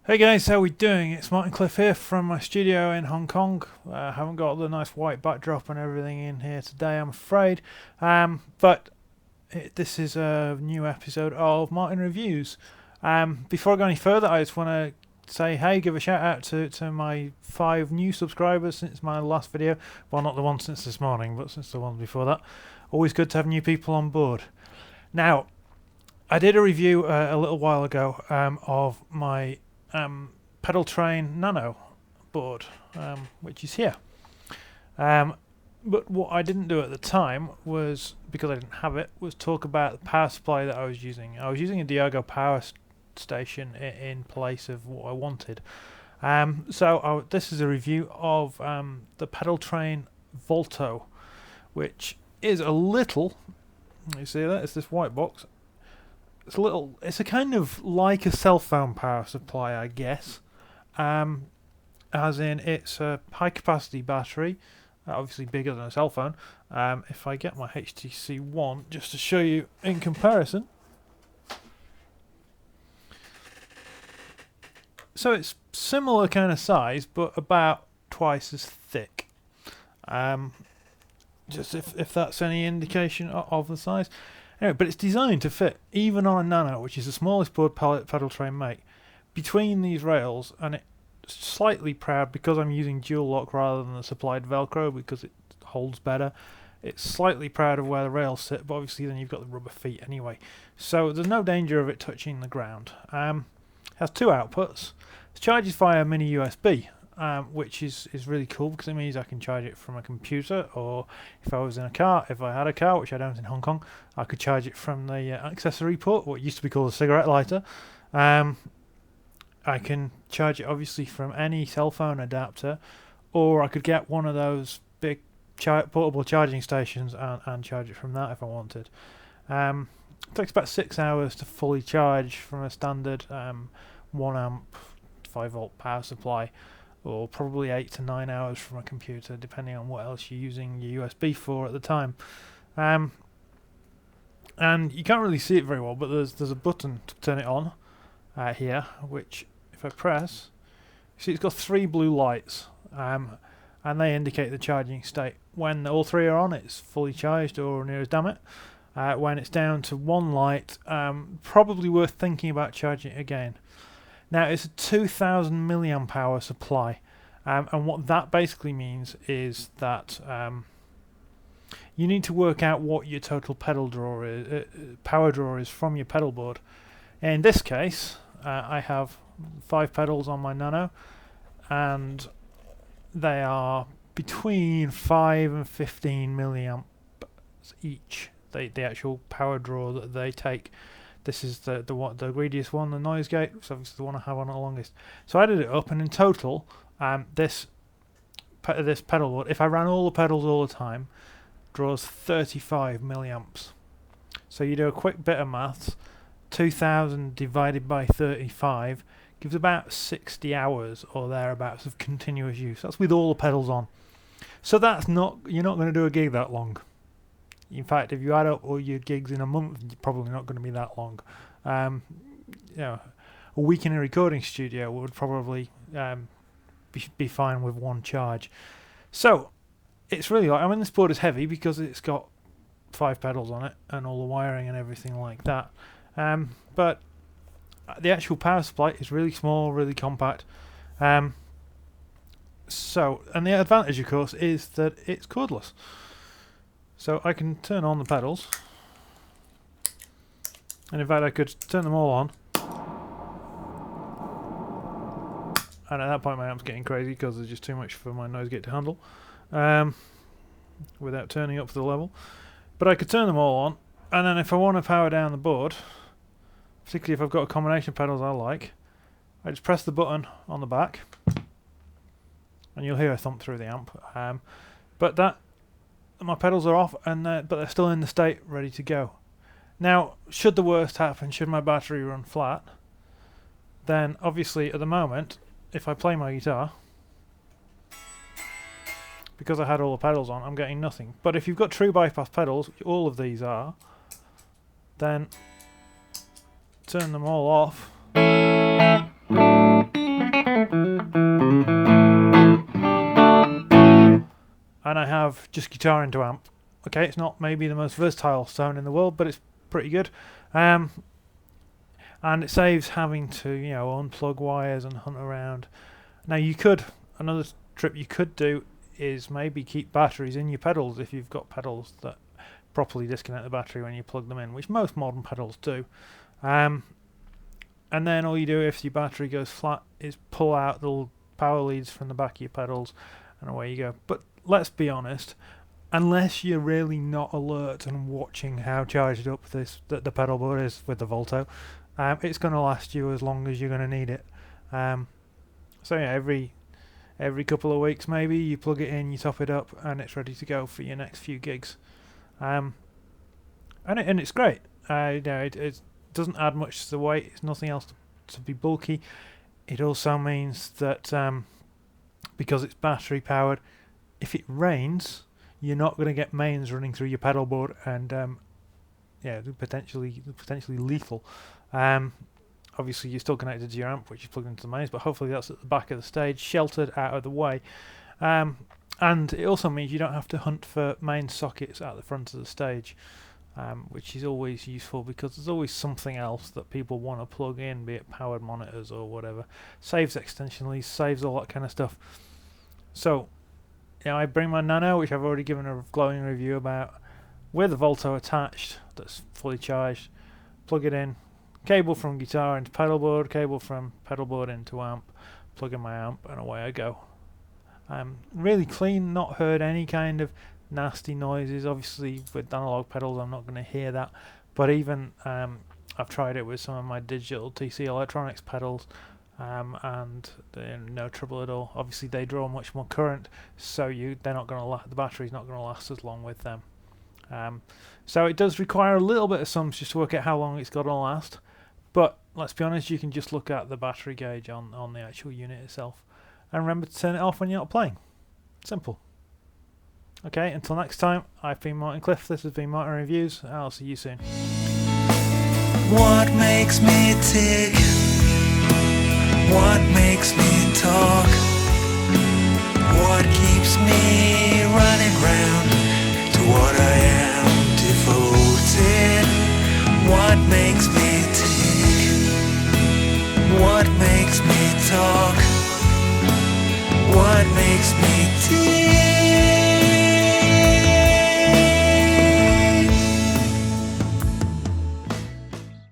Hey guys, how we doing? It's Martin Cliffe here from my studio in Hong Kong. I haven't got the nice white backdrop and everything in here today, I'm afraid. This is a new episode of Martin Reviews. Before I go any further, I just want to say, hey, give a shout out to my 5 new subscribers since my last video. Well, not the one since this morning, but since the one before that. Always good to have new people on board. Now, I did a review a little while ago of my Pedaltrain Nano board, which is here. But what I didn't do at the time was, because I didn't have it, was talk about the power supply that I was using. I was using a Diago power station in place of what I wanted. This is a review of the Pedaltrain Volto, which is a little, you see that? It's this white box. It's a kind of like a cell phone power supply, I guess. As in, it's a high capacity battery, obviously bigger than a cell phone. If I get my HTC One, just to show you in comparison. So it's similar kind of size, but about twice as thick. Just if that's any indication of the size. Anyway, but it's designed to fit, even on a Nano, which is the smallest board Pedaltrain make, between these rails, and it's slightly proud, because I'm using dual lock rather than the supplied Velcro, because it holds better. It's slightly proud of where the rails sit, but obviously then you've got the rubber feet anyway. So there's no danger of it touching the ground. It has 2 outputs. It charges via mini USB. Which is really cool, because it means I can charge it from a computer, or if I was in a car, if I had a car, which I don't in Hong Kong, I could charge it from the accessory port, what used to be called a cigarette lighter. I can charge it obviously from any cell phone adapter, or I could get one of those big portable charging stations and charge it from that if I wanted. It takes about 6 hours to fully charge from a standard 1 amp 5 volt power supply, or probably 8 to 9 hours from a computer, depending on what else you're using your USB for at the time. And you can't really see it very well, but there's a button to turn it on here, which if I press, you see it's got 3 blue lights, and they indicate the charging state. When all 3 are on, it's fully charged or near as damn it. When it's down to 1 light, probably worth thinking about charging it again. Now, it's a 2000 milliamp hour supply, and what that basically means is that you need to work out what your total pedal draw is, power draw is from your pedal board. In this case, I have 5 pedals on my Nano, and they are between 5 and 15 milliamps each, the actual power draw that they take. This is the greediest one, the noise gate, which is obviously the one I have on it the longest. So I added it up, and in total, this pedal board, if I ran all the pedals all the time, draws 35 milliamps. So you do a quick bit of maths, 2000 divided by 35 gives about 60 hours or thereabouts of continuous use. That's with all the pedals on. So you're not going to do a gig that long. In fact, if you add up all your gigs in a month, you're probably not going to be that long. A week in a recording studio would probably be fine with 1 charge. So it's really this board is heavy because it's got 5 pedals on it and all the wiring and everything like that. But the actual power supply is really small, really compact. And the advantage, of course, is that it's cordless. So I can turn on the pedals, and in fact I could turn them all on, and at that point my amp's getting crazy because there's just too much for my noise gate to handle without turning up to the level. But I could turn them all on, and then if I want to power down the board, particularly if I've got a combination of pedals I like, I just press the button on the back, and you'll hear a thump through the amp. My pedals are off, but they're still in the state ready to go. Now, should the worst happen, should my battery run flat, then obviously at the moment, if I play my guitar, because I had all the pedals on, I'm getting nothing. But if you've got true bypass pedals, which all of these are, then turn them all off, have just guitar into amp. Okay, it's not maybe the most versatile sound in the world, but it's pretty good. And it saves having to, unplug wires and hunt around. Now another trip you could do is maybe keep batteries in your pedals if you've got pedals that properly disconnect the battery when you plug them in, which most modern pedals do. And then all you do if your battery goes flat is pull out the little power leads from the back of your pedals, and away you go. But let's be honest, unless you're really not alert and watching how charged up the pedal board is with the Volto, it's going to last you as long as you're going to need it. So yeah, every couple of weeks maybe you plug it in, you top it up, and it's ready to go for your next few gigs. And it's great. It doesn't add much to the weight. It's nothing else to be bulky. It also means that because it's battery powered, if it rains, you're not going to get mains running through your pedal board, and potentially lethal. Obviously, you're still connected to your amp, which is plugged into the mains, but hopefully that's at the back of the stage, sheltered out of the way. And it also means you don't have to hunt for main sockets at the front of the stage, which is always useful because there's always something else that people want to plug in, be it powered monitors or whatever. Saves extension leads, saves all that kind of stuff. So, I bring my Nano, which I've already given a glowing review about, with a Volto attached that's fully charged, plug it in, cable from guitar into pedalboard, cable from pedalboard into amp, plug in my amp, and away I go. Really clean, not heard any kind of nasty noises. Obviously with analog pedals I'm not going to hear that, but even I've tried it with some of my digital TC Electronics pedals, and no trouble at all. Obviously they draw much more current, so they're not going to the battery's not going to last as long with them. So it does require a little bit of sums just to work out how long it's got to last, but let's be honest, you can just look at the battery gauge on the actual unit itself, and remember to turn it off when you're not playing. Simple. Okay, until next time, I've been Martin Cliffe, this has been Martin Reviews, and I'll see you soon. What makes me tick? What makes me talk? What keeps me running round to what I am devoted? What makes me tick? What makes me